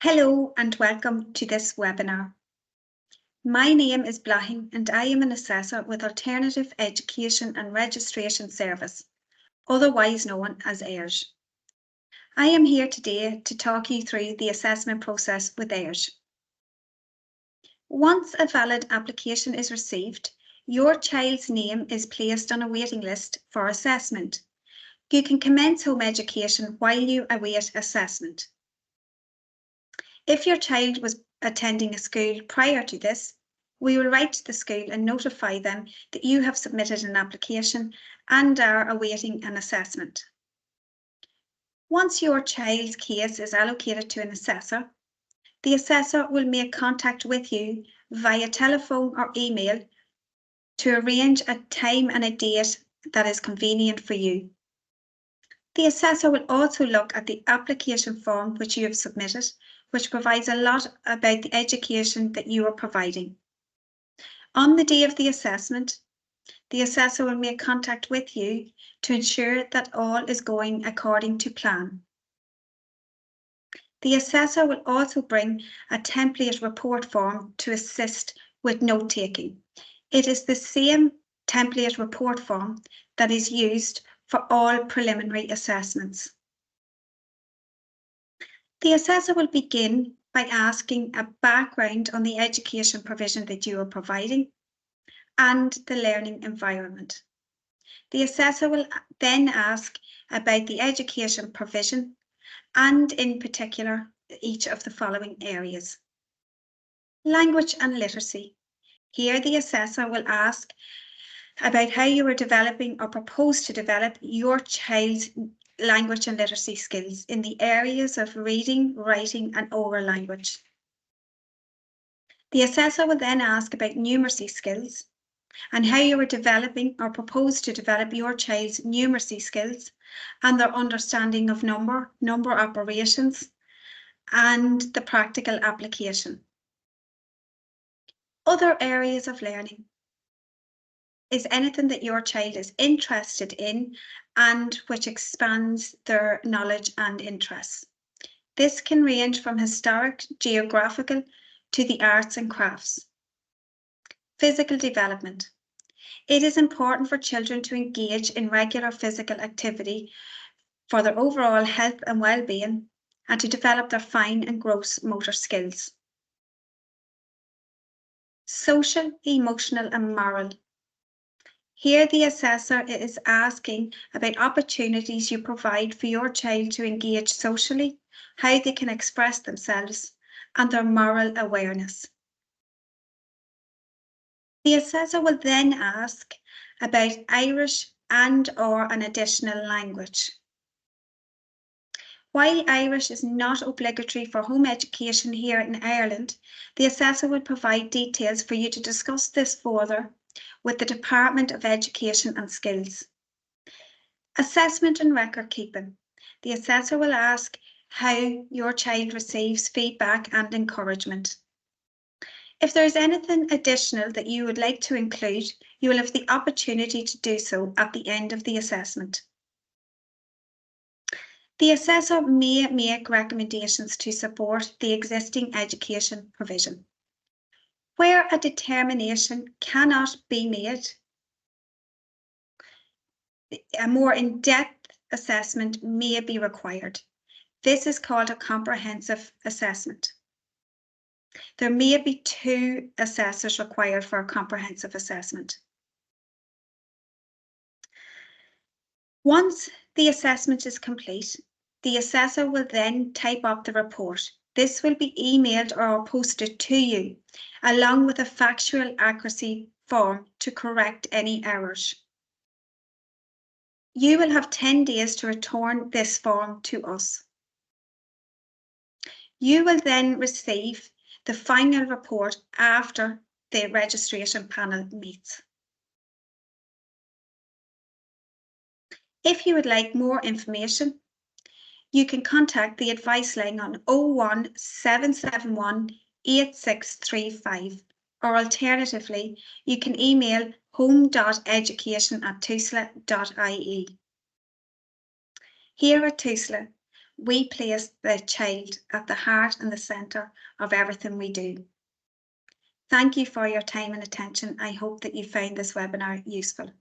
Hello and welcome to this webinar. My name is Blahin and I am an assessor with Alternative Education and Registration Service, otherwise known as AEARS. I am here today to talk you through the assessment process with AEARS. Once a valid application is received, your child's name is placed on a waiting list for assessment. You can commence home education while you await assessment. If your child was attending a school prior to this, we will write to the school and notify them that you have submitted an application and are awaiting an assessment. Once your child's case is allocated to an assessor, the assessor will make contact with you via telephone or email to arrange a time and a date that is convenient for you. The assessor will also look at the application form which you have submitted, which provides a lot about the education that you are providing. On the day of the assessment, the assessor will make contact with you to ensure that all is going according to plan. The assessor will also bring a template report form to assist with note-taking. It is the same template report form that is used for all preliminary assessments. The assessor will begin by asking a background on the education provision that you are providing and the learning environment. The assessor will then ask about the education provision and in particular each of the following areas. Language and literacy. Here the assessor will ask about how you are developing or propose to develop your child's language and literacy skills in the areas of reading, writing and oral language. The assessor will then ask about numeracy skills and how you are developing or propose to develop your child's numeracy skills and their understanding of number operations, and the practical application. Other areas of learning is anything that your child is interested in and which expands their knowledge and interests. This can range from historic, geographical to the arts and crafts. Physical development. It is important for children to engage in regular physical activity for their overall health and well-being and to develop their fine and gross motor skills. Social, emotional and moral. Here the assessor is asking about opportunities you provide for your child to engage socially, how they can express themselves and their moral awareness. The assessor will then ask about Irish and/or an additional language. While Irish is not obligatory for home education here in Ireland, the assessor will provide details for you to discuss this further with the Department of Education and Skills. Assessment and record keeping. The assessor will ask how your child receives feedback and encouragement. If there is anything additional that you would like to include, you will have the opportunity to do so at the end of the assessment. The assessor may make recommendations to support the existing education provision. Where a determination cannot be made, a more in-depth assessment may be required. This is called a comprehensive assessment. There may be 2 assessors required for a comprehensive assessment. Once the assessment is complete, the assessor will then type up the report. This will be emailed or posted to you, along with a factual accuracy form to correct any errors. You will have 10 days to return this form to us. You will then receive the final report after the registration panel meets. If you would like more information, you can contact the advice line on 01771 8635, or alternatively, you can email home.education@tusla.ie. Here at Tusla, We place the child at the heart and the centre of everything we do. Thank you for your time and attention. I hope that you found this webinar useful.